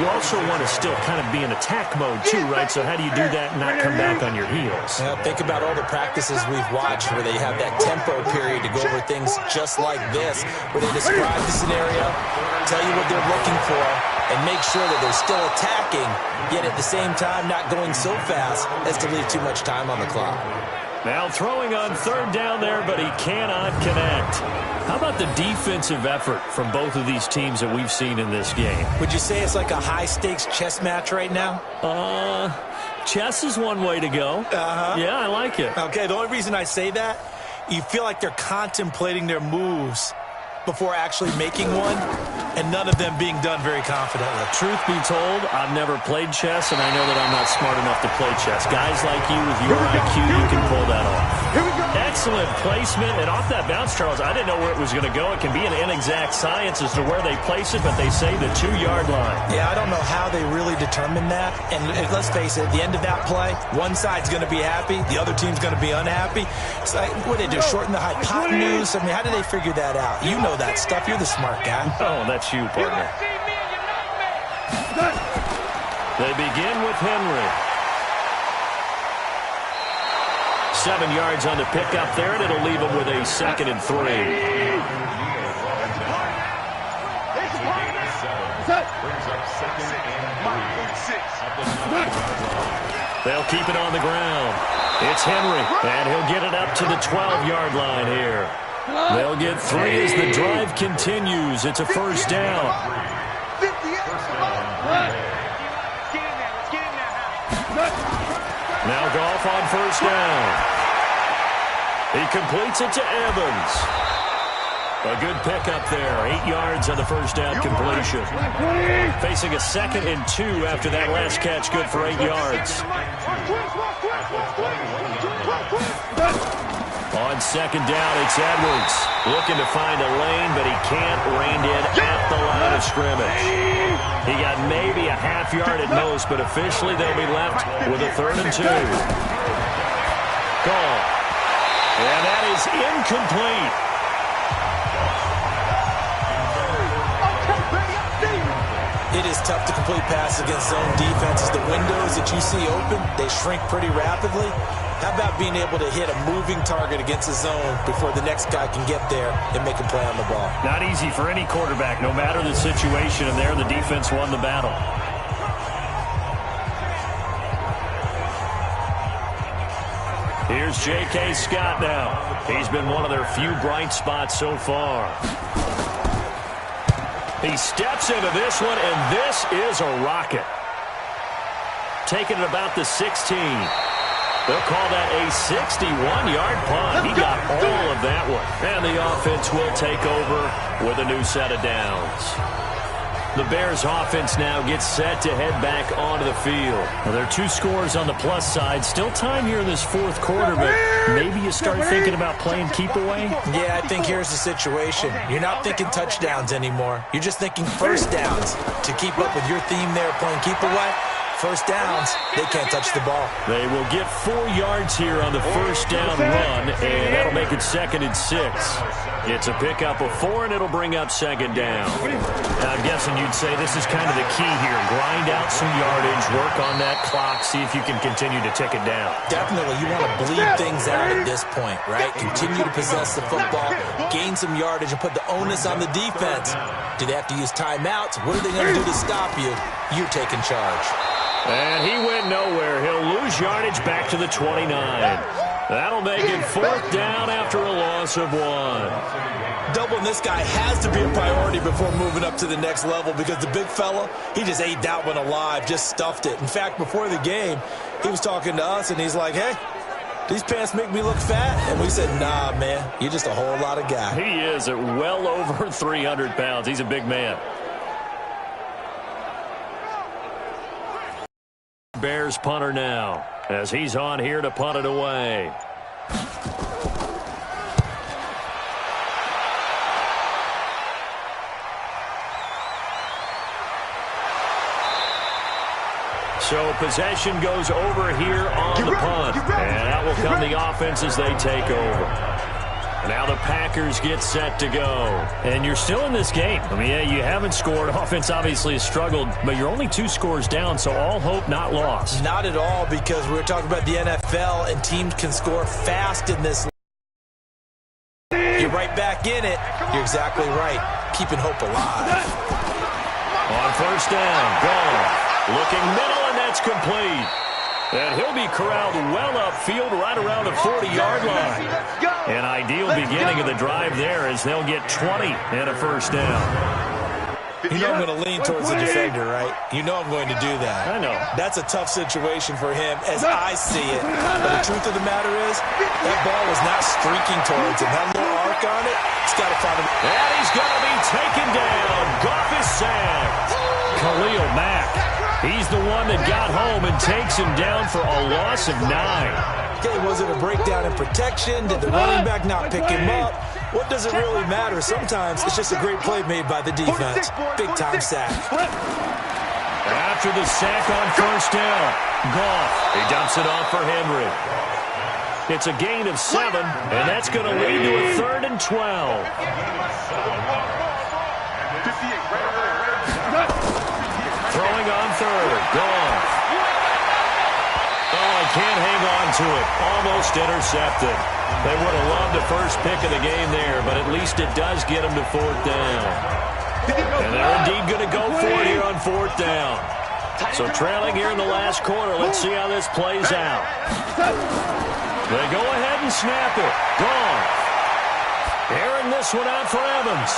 you also want to still kind of be in attack mode too, right? So how do you do that and not come back on your heels? Yeah, think about all the practices we've watched where they have that tempo period to go over things just like this, where they describe the scenario, tell you what they're looking for, and make sure that they're still attacking, yet at the same time not going so fast as to leave too much time on the clock. Now throwing on third down there, but he cannot connect. How about the defensive effort from both of these teams that we've seen in this game? Would you say it's like a high-stakes chess match right now? Chess is one way to go. Yeah, I like it. Okay, the only reason I say that, you feel like they're contemplating their moves before actually making one, and none of them being done very confidently. Truth be told, I've never played chess, and I know that I'm not smart enough to play chess. Guys like you with your IQ, you can pull that off. excellent placement. And off that bounce, Charles, I didn't know where it was going to go. It can be an inexact science as to where they place it, but they say the 2-yard line. Yeah, I don't know how they really determine that. And let's face it, at the end of that play, one side's going to be happy, the other team's going to be unhappy. It's like, what did they do, shorten the hypotenuse? I mean, how did they figure that out? You know that stuff. You're the smart guy. Oh, that's you, partner. They begin with Henry. 7 yards on the pickup there, and it'll leave them with a 2nd and 3. They'll keep it on the ground. It's Henry, and he'll get it up to the 12-yard line here. They'll get 3 as the drive continues. It's a first down. Now Goff on first down. He completes it to Evans. A good pickup there. 8 yards on the first down completion. Facing a 2nd and 2 after that last catch. Good for 8 yards. On second down, it's Edwards. Looking to find a lane, but he can't. Reined in at the line of scrimmage. He got maybe a half yard at most, but officially they'll be left with a 3rd and 2. Goal. And that is incomplete. It is tough to complete passes against zone defenses. The windows that you see open, they shrink pretty rapidly. How about being able to hit a moving target against a zone before the next guy can get there and make a play on the ball? Not easy for any quarterback, no matter the situation, and there the defense won the battle. Here's J.K. Scott now. He's been one of their few bright spots so far. He steps into this one, and this is a rocket. Taking it about the 16. They'll call that a 61-yard punt. He got all of that one. And the offense will take over with a new set of downs. The Bears offense now gets set to head back onto the field. Well, there are 2 scores on the plus side. Still time here in this 4th quarter, but maybe you start thinking about playing keep away? Yeah, I think here's the situation. You're not thinking touchdowns anymore. You're just thinking first downs. To keep up with your theme there, playing keep away, first downs, they can't touch the ball. They will get 4 yards here on the first down run, and that'll make it 2nd and 6. It's a pickup of 4, and it'll bring up 2nd down. Now, I'm guessing you'd say this is kind of the key here. Grind out some yardage, work on that clock, see if you can continue to tick it down. Definitely. You want to bleed things out at this point, right? Continue to possess the football, gain some yardage, and put the onus on the defense. Do they have to use timeouts? What are they going to do to stop you? You're taking charge. And he went nowhere. He'll lose yardage back to the 29. That'll make it 4th down after a loss of 1. Doubling this guy has to be a priority before moving up to the next level because the big fella, he just ate that one alive, just stuffed it. In fact, before the game, he was talking to us, and he's like, hey, these pants make me look fat? And we said, nah, man, you're just a whole lot of guy. He is at well over 300 pounds. He's a big man. Bears punter now as he's on here to punt it away. So possession goes over here on the punt, and that will come the offense as they take over. Now the Packers get set to go. And you're still in this game. I mean, yeah, you haven't scored. Offense obviously has struggled, but you're only 2 scores down, so all hope not lost. Not at all, because we were talking about the NFL, and teams can score fast in this. You're right back in it. You're exactly right. Keeping hope alive. On first down, Goff looking middle, and that's complete. And he'll be corralled well upfield right around the 40-yard line. An ideal beginning of the drive there as they'll get 20 and a first down. You know I'm going to lean towards the defender, right? You know I'm going to do that. I know. That's a tough situation for him as I see it. But the truth of the matter is, that ball was not streaking towards him. That little arc on it, it's got to find him. And he's going to be taken down. Goff is sacked. Khalil Mack. He's the one that got home and takes him down for a loss of 9. Okay, was it a breakdown in protection? Did the running back not pick him up? What does it really matter? Sometimes it's just a great play made by the defense. Big-time sack. After the sack on first down, Goff, he dumps it off for Henry. It's a gain of 7, and that's going to lead to a 3rd and 12. Throwing on 3rd, Goff. Oh, can't hang on to it. Almost intercepted. They would have loved the first pick of the game there, but at least it does get them to 4th down. And they're indeed going to go for it here on 4th down. So trailing here in the last quarter. Let's see how this plays out. They go ahead and snap it. Goff. Airing this one out for Evans.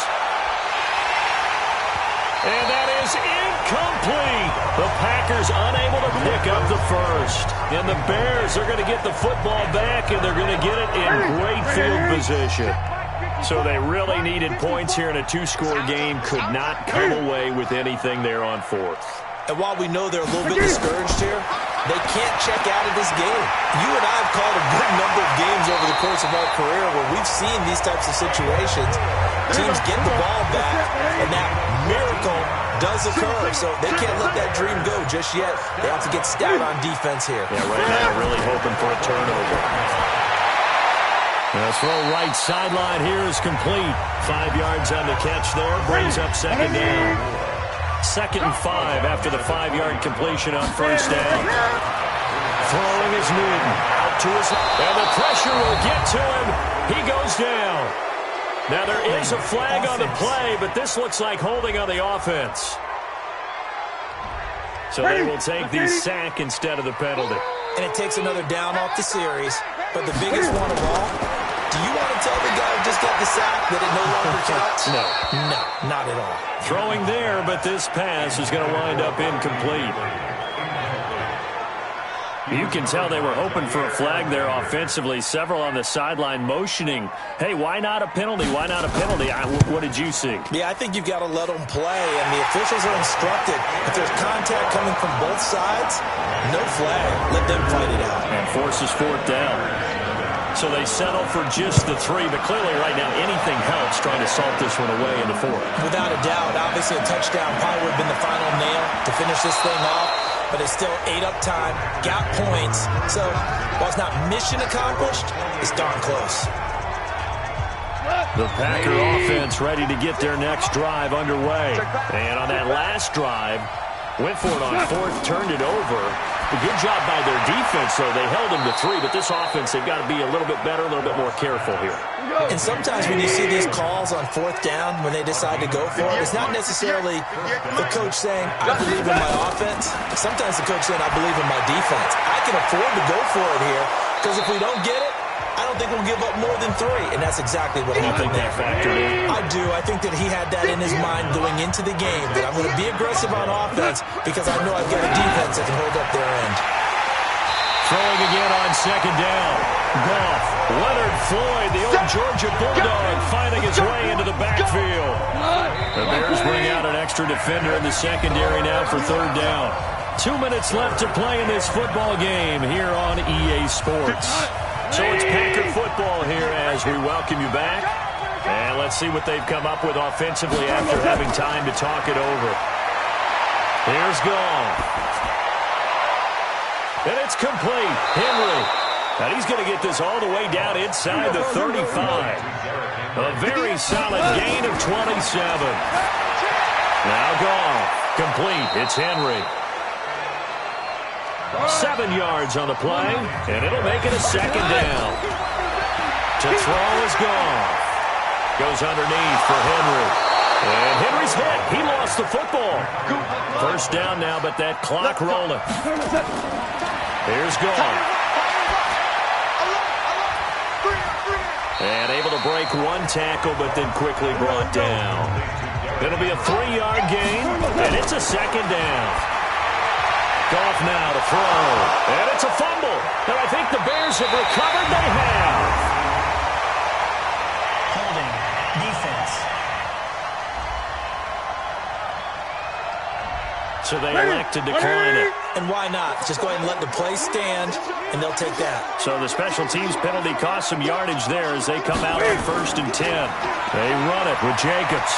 And that is incomplete. The Packers unable to pick up the first. And the Bears are going to get the football back, and they're going to get it in great field position. So they really needed points here in a 2-score game. Could not come away with anything there on 4th. And while we know they're a little bit discouraged here, they can't check out of this game. You and I have called a good number of games over the course of our career where we've seen these types of situations. Teams get the ball back, and that miracle does occur. So they can't let that dream go just yet. They have to get stout on defense here. Yeah, right now really hoping for a turnover. The throw right sideline here is complete. 5 yards on the catch there. Brings up 2nd down. 2nd and 5 after the 5-yard completion on first down. Throwing is Newton. Out to his left. And the pressure will get to him. He goes down. Now there is a flag on the play, but this looks like holding on the offense. So they will take the sack instead of the penalty. And it takes another down off the series. But the biggest one of all, do you want to tell the guy who just got the sack that it no longer counts? No, not at all. Throwing there, but this pass is going to wind up incomplete. You can tell they were hoping for a flag there offensively. Several on the sideline motioning, hey, why not a penalty? Why not a penalty? What did you see? Yeah, I think you've got to let them play, and the officials are instructed. If there's contact coming from both sides, no flag. Let them fight it out. And forces 4th down. So they settle for just the 3, but clearly right now anything helps trying to salt this one away into 4. Without a doubt, obviously a touchdown probably would have been the final nail to finish this thing off. But it's still 8 up time, got points. So while it's not mission accomplished, it's darn close. The Packer offense ready to get their next drive underway. And on that last drive, went for it on 4th, turned it over. A good job by their defense, though. They held them to 3, but this offense, they've got to be a little bit better, a little bit more careful here. And sometimes when you see these calls on 4th down, when they decide to go for it, it's not necessarily the coach saying, I believe in my offense. Sometimes the coach saying, I believe in my defense. I can afford to go for it here, because if we don't get it, I don't think we'll give up more than 3. And that's exactly what happened there. I do. I think that he had that in his mind going into the game, that I'm going to be aggressive on offense because I know I've got a defense that can hold up their end. Throwing again on 2nd down. Goff. Leonard Floyd, the old Georgia Bulldog, finding his way into the backfield. The Bears bring out an extra defender in the secondary now for 3rd down. 2 minutes left to play in this football game here on EA Sports. So it's Packer football here as we welcome you back. And let's see what they've come up with offensively after having time to talk it over. Here's Goff. And it's complete. Henry. And he's going to get this all the way down inside the 35. A very solid gain of 27. Now Goff. Complete. It's Henry. 7 yards on the play, and it'll make it a 2nd down. To throw is Goff. Goes underneath for Henry. And Henry's hit. He lost the football. 1st down now, but that clock rolling. Here's Goff. And able to break 1 tackle, but then quickly brought down. It'll be a 3-yard gain, and it's a 2nd down. Goff now to throw. And it's a fumble. And I think the Bears have recovered. They have. Holding. Defense. So they elect to decline it. And why not? Just go ahead and let the play stand, and they'll take that. So the special teams penalty cost some yardage there as they come out on 1st and 10. They run it with Jacobs.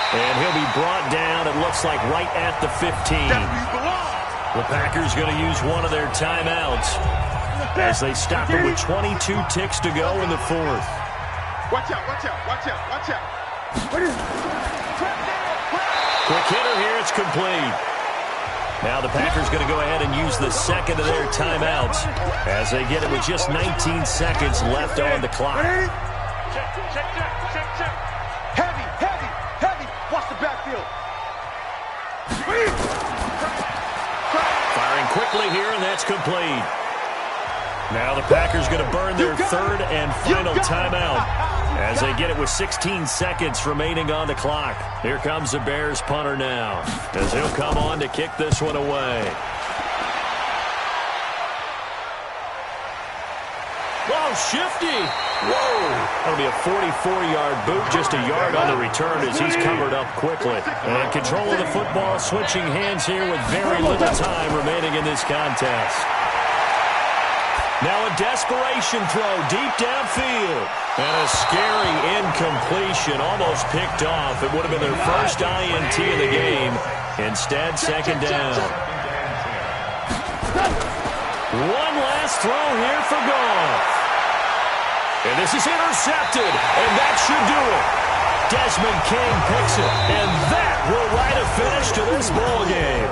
And he'll be brought down, it looks like, right at the 15. The Packers going to use one of their timeouts as they stop it with 22 ticks to go in the 4th. Watch out, watch out, watch out, watch out. Quick hitter here, it's complete. Now the Packers going to go ahead and use the second of their timeouts as they get it with just 19 seconds left on the clock. Heavy. Watch the backfield. Firing quickly here, and that's complete. Now the Packers going to burn their 3rd and final timeout as they get it with 16 seconds remaining on the clock. Here comes the Bears punter now as he'll come on to kick this one away. Whoa, shifty. Whoa. That'll be a 44-yard boot, just a yard on the return as he's covered up quickly. And control of the football, switching hands here with very little time remaining in this contest. Now a desperation throw deep downfield. And a scary incompletion, almost picked off. It would have been their first INT of the game. Instead, 2nd down. One last throw here for Goff. And this is intercepted, and that should do it. Desmond King picks it, and that will write a finish to this ball game.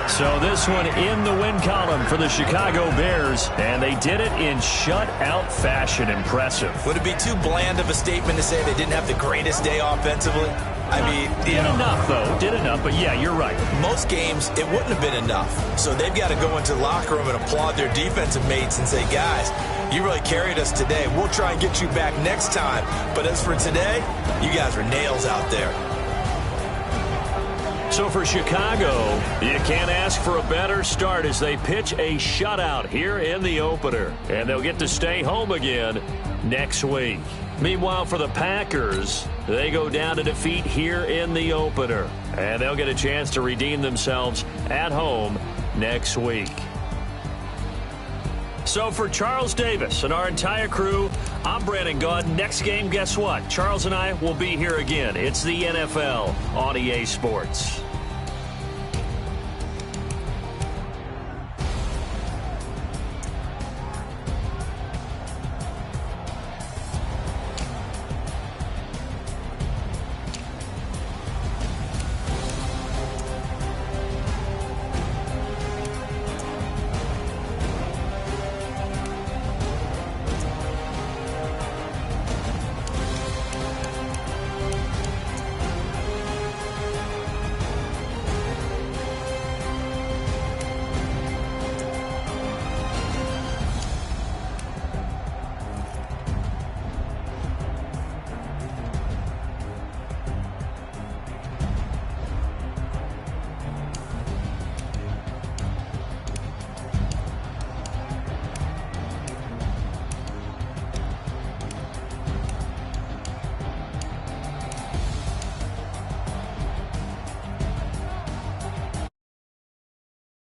So this one in the win column for the Chicago Bears, and they did it in shutout fashion. Impressive. Would it be too bland of a statement to say they didn't have the greatest day offensively? I mean, did enough, though. Did enough, but yeah, you're right. Most games, it wouldn't have been enough. So they've got to go into the locker room and applaud their defensive mates and say, guys, you really carried us today. We'll try and get you back next time. But as for today, you guys were nails out there. So for Chicago, you can't ask for a better start as they pitch a shutout here in the opener. And they'll get to stay home again next week. Meanwhile, for the Packers, they go down to defeat here in the opener. And they'll get a chance to redeem themselves at home next week. So for Charles Davis and our entire crew, I'm Brandon Gaudin. Next game, guess what? Charles and I will be here again. It's the NFL on EA Sports.